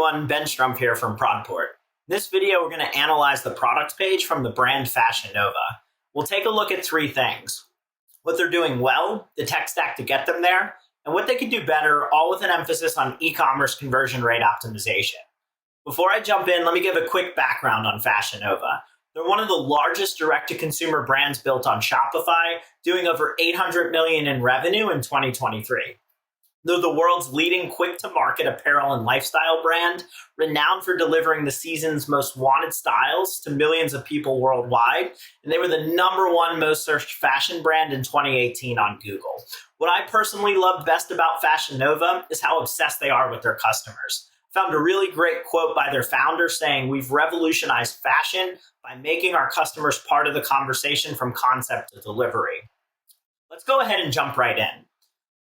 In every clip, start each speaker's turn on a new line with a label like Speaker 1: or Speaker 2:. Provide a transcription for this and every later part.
Speaker 1: everyone, Ben Strumpf here from Prodport. In this video, we're going to analyze the product page from the brand Fashion Nova. We'll take a look at three things: what they're doing well, the tech stack to get them there, and what they could do better, all with an emphasis on e-commerce conversion rate optimization. Before I jump in, let me give a quick background on Fashion Nova. They're one of the largest direct-to-consumer brands built on Shopify, doing over $800 million in revenue in 2023. They're the world's leading quick-to-market apparel and lifestyle brand, renowned for delivering the season's most wanted styles to millions of people worldwide, and they were the #1 most searched fashion brand in 2018 on Google. What I personally love best about Fashion Nova is how obsessed they are with their customers. I found a really great quote by their founder saying, "We've revolutionized fashion by making our customers part of the conversation from concept to delivery." Let's go ahead and jump right in.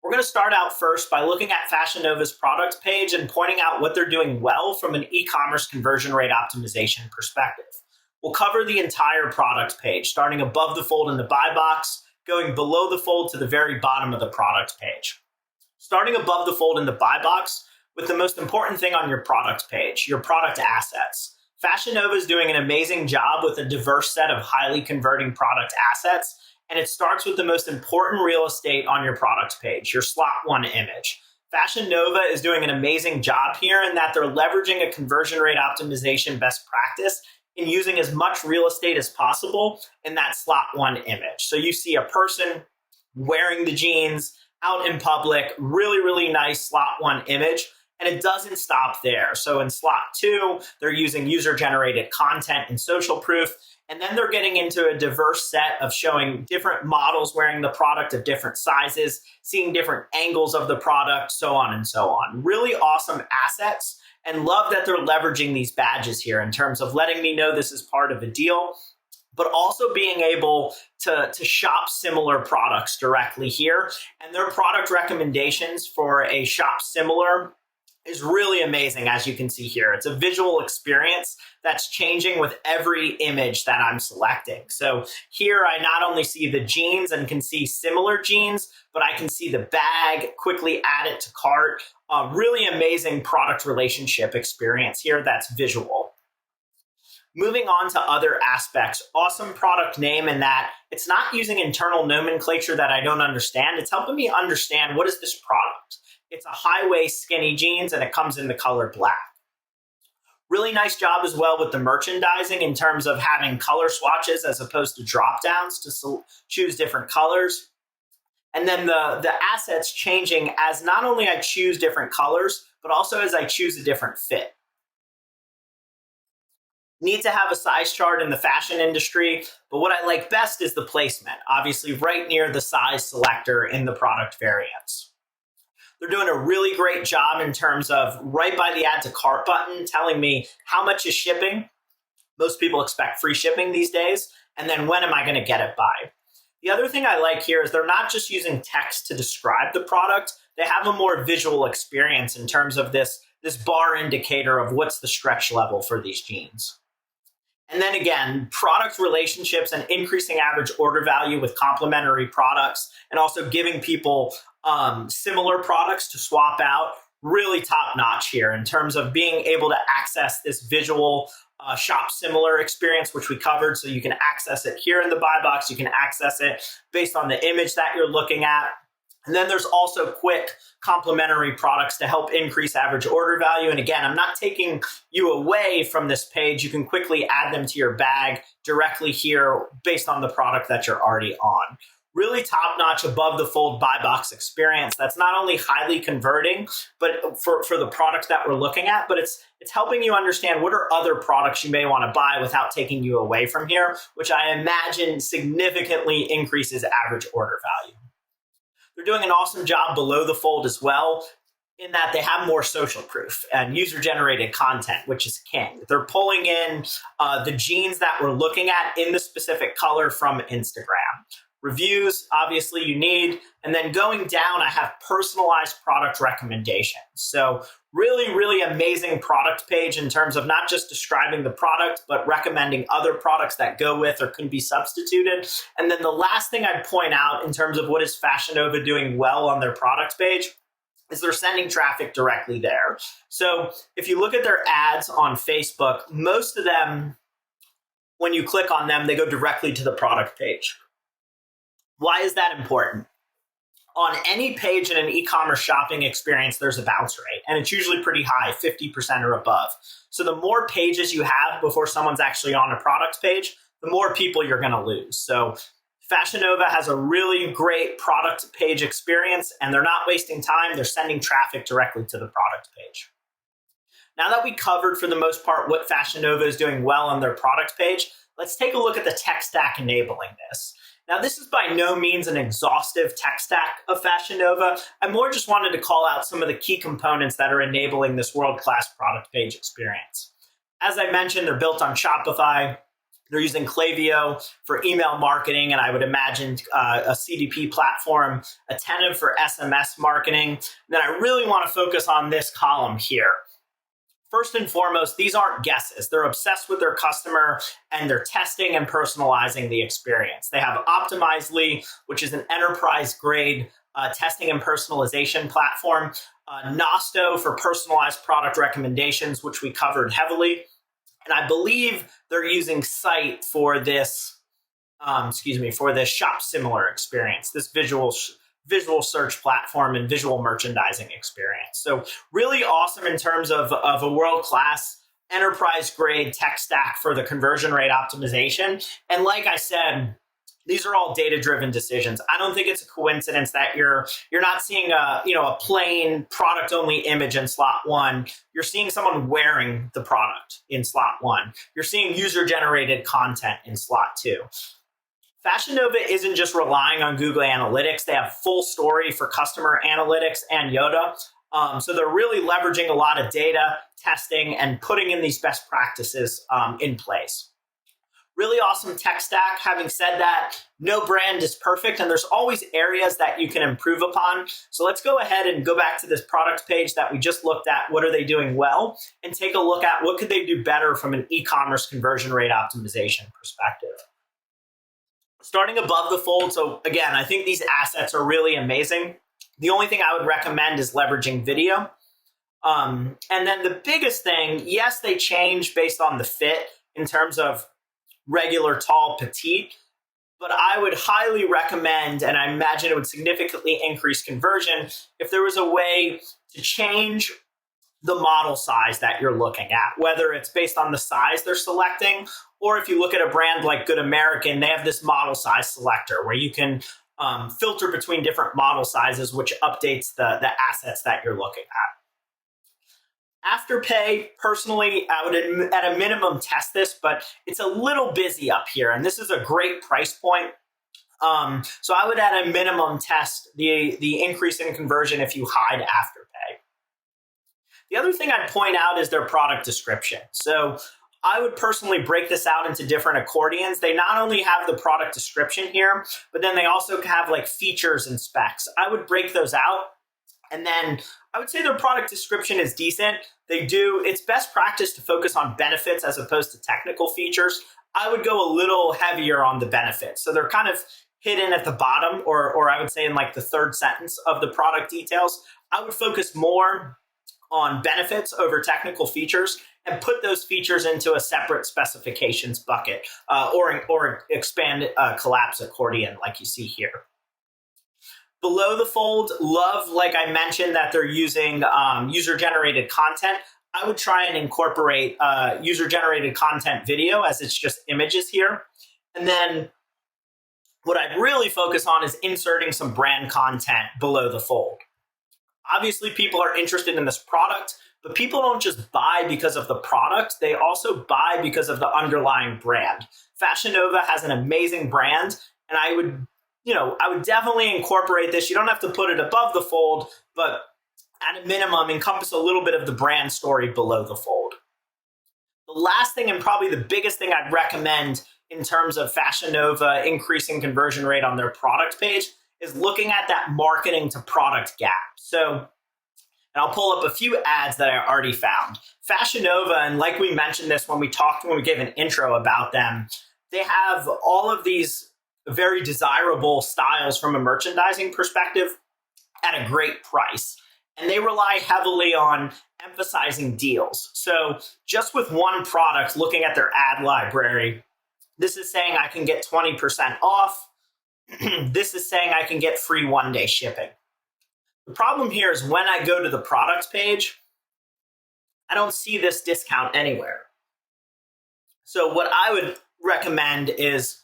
Speaker 1: We're going to start out first by looking at Fashion Nova's product page and pointing out what they're doing well from an e-commerce conversion rate optimization perspective. We'll cover the entire product page, starting above the fold in the buy box, going below the fold to the very bottom of the product page. Starting above the fold in the buy box with the most important thing on your product page, your product assets. Fashion Nova is doing an amazing job with a diverse set of highly converting product assets. And it starts with the most important real estate on your product page, your slot 1 image. Fashion Nova is doing an amazing job here in that they're leveraging a conversion rate optimization best practice in using as much real estate as possible in that slot 1 image. So you see a person wearing the jeans out in public, really nice slot 1 image. And it doesn't stop there. So in slot 2, they're using user-generated content and social proof. And then they're getting into a diverse set of showing different models wearing the product of different sizes, seeing different angles of the product, so on and so on. Really awesome assets, and love that they're leveraging these badges here in terms of letting me know this is part of a deal, but also being able to shop similar products directly here. And their product recommendations for a shop similar is really amazing, as you can see here. It's a visual experience that's changing with every image that I'm selecting. So here I not only see the jeans and can see similar jeans, but I can see the bag, quickly add it to cart. Really amazing product relationship experience here that's visual. Moving on to other aspects, awesome product name in that it's not using internal nomenclature that I don't understand. It's helping me understand what is this product. It's a high-waist skinny jeans, and it comes in the color black. Really nice job as well with the merchandising in terms of having color swatches as opposed to drop-downs to choose different colors. And then the assets changing as not only I choose different colors, but also as I choose a different fit. Need to have a size chart in the fashion industry, but what I like best is the placement, obviously right near the size selector in the product variants. They're doing a really great job in terms of right by the add to cart button telling me how much is shipping. Most people expect free shipping these days. And then when am I going to get it by? The other thing I like here is they're not just using text to describe the product. They have a more visual experience in terms of this bar indicator of what's the stretch level for these jeans. And then again, product relationships and increasing average order value with complementary products, and also giving people similar products to swap out. Really top notch here in terms of being able to access this visual shop similar experience, which we covered. So you can access it here in the buy box. You can access it based on the image that you're looking at. And then there's also quick complementary products to help increase average order value. And again, I'm not taking you away from this page. You can quickly add them to your bag directly here based on the product that you're already on. Really top-notch above the fold buy box experience that's not only highly converting, but for the product that we're looking at, but it's helping you understand what are other products you may want to buy without taking you away from here, which I imagine significantly increases average order value. They're doing an awesome job below the fold as well, in that they have more social proof and user-generated content, which is king. They're pulling in the jeans that we're looking at in the specific color from Instagram. Reviews, obviously you need, and then going down, I have personalized product recommendations. So really amazing product page in terms of not just describing the product, but recommending other products that go with or can be substituted. And then the last thing I'd point out in terms of what is Fashion Nova doing well on their product page is they're sending traffic directly there. So if you look at their ads on Facebook, most of them, when you click on them, they go directly to the product page. Why is that important? On any page in an e-commerce shopping experience, there's a bounce rate, and it's usually pretty high, 50% or above. So the more pages you have before someone's actually on a product page, the more people you're going to lose. So Fashion Nova has a really great product page experience, and they're not wasting time. They're sending traffic directly to the product page. Now that we covered, for the most part, what Fashion Nova is doing well on their product page, let's take a look at the tech stack enabling this. Now, this is by no means an exhaustive tech stack of Fashion Nova. I more just wanted to call out some of the key components that are enabling this world-class product page experience. As I mentioned, they're built on Shopify. They're using Klaviyo for email marketing, and I would imagine a CDP platform, Attentive for SMS marketing. And then I really want to focus on this column here. First and foremost, these aren't guesses. They're obsessed with their customer, and they're testing and personalizing the experience. They have Optimizely, which is an enterprise-grade testing and personalization platform. Nosto for personalized product recommendations, which we covered heavily. And I believe they're using Site for this, for this shop similar experience, this visual search platform and visual merchandising experience. So really awesome in terms of a world-class enterprise-grade tech stack for the conversion rate optimization. And like I said, these are all data-driven decisions. I don't think it's a coincidence that you're not seeing a plain product-only image in slot 1. You're seeing someone wearing the product in slot 1. You're seeing user-generated content in slot 2. Fashion Nova isn't just relying on Google Analytics. They have full story for customer analytics and Yoda. So they're really leveraging a lot of data, testing, and putting in these best practices in place. Really awesome tech stack. Having said that, no brand is perfect, and there's always areas that you can improve upon. So let's go ahead and go back to this product page that we just looked at. What are they doing well? And take a look at what could they do better from an e-commerce conversion rate optimization perspective. Starting above the fold, so again, I think these assets are really amazing. The only thing I would recommend is leveraging video. And then the biggest thing, yes, they change based on the fit in terms of regular, tall, petite, but I would highly recommend, and I imagine it would significantly increase conversion, if there was a way to change the model size that you're looking at, whether it's based on the size they're selecting, or if you look at a brand like Good American, they have this model size selector where you can filter between different model sizes, which updates the assets that you're looking at. Afterpay, personally, I would at a minimum test this, but it's a little busy up here, and this is a great price point. So I would at a minimum test the increase in conversion if you hide Afterpay. The other thing I'd point out is their product description. So I would personally break this out into different accordions. They not only have the product description here, but then they also have like features and specs. I would break those out. And then I would say their product description is decent. It's best practice to focus on benefits as opposed to technical features. I would go a little heavier on the benefits. So they're kind of hidden at the bottom, or I would say in like the third sentence of the product details. I would focus more on benefits over technical features and put those features into a separate specifications bucket or expand collapse accordion like you see here. Below the fold, love, like I mentioned, that they're using user-generated content. I would try and incorporate user-generated content video as it's just images here. And then what I'd really focus on is inserting some brand content below the fold. Obviously, people are interested in this product, but people don't just buy because of the product. They also buy because of the underlying brand. Fashion Nova has an amazing brand, and I would definitely incorporate this. You don't have to put it above the fold, but at a minimum, encompass a little bit of the brand story below the fold. The last thing, and probably the biggest thing I'd recommend in terms of Fashion Nova increasing conversion rate on their product page, is looking at that marketing to product gap. So, and I'll pull up a few ads that I already found. Fashion Nova, and like we mentioned this when we gave an intro about them, they have all of these very desirable styles from a merchandising perspective at a great price. and they rely heavily on emphasizing deals. So just with one product, looking at their ad library, this is saying I can get 20% off. This is saying I can get free one-day shipping. The problem here is when I go to the products page, I don't see this discount anywhere. So what I would recommend is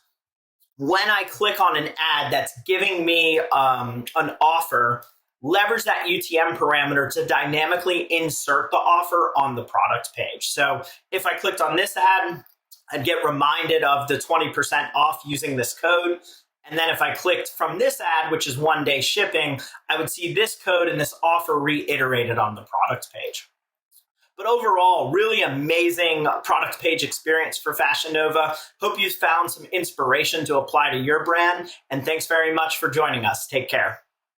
Speaker 1: when I click on an ad that's giving me an offer, leverage that UTM parameter to dynamically insert the offer on the product page. So if I clicked on this ad, I'd get reminded of the 20% off using this code. And then if I clicked from this ad, which is one-day shipping, I would see this code and this offer reiterated on the product page. But overall, really amazing product page experience for Fashion Nova. Hope you found some inspiration to apply to your brand. And thanks very much for joining us. Take care.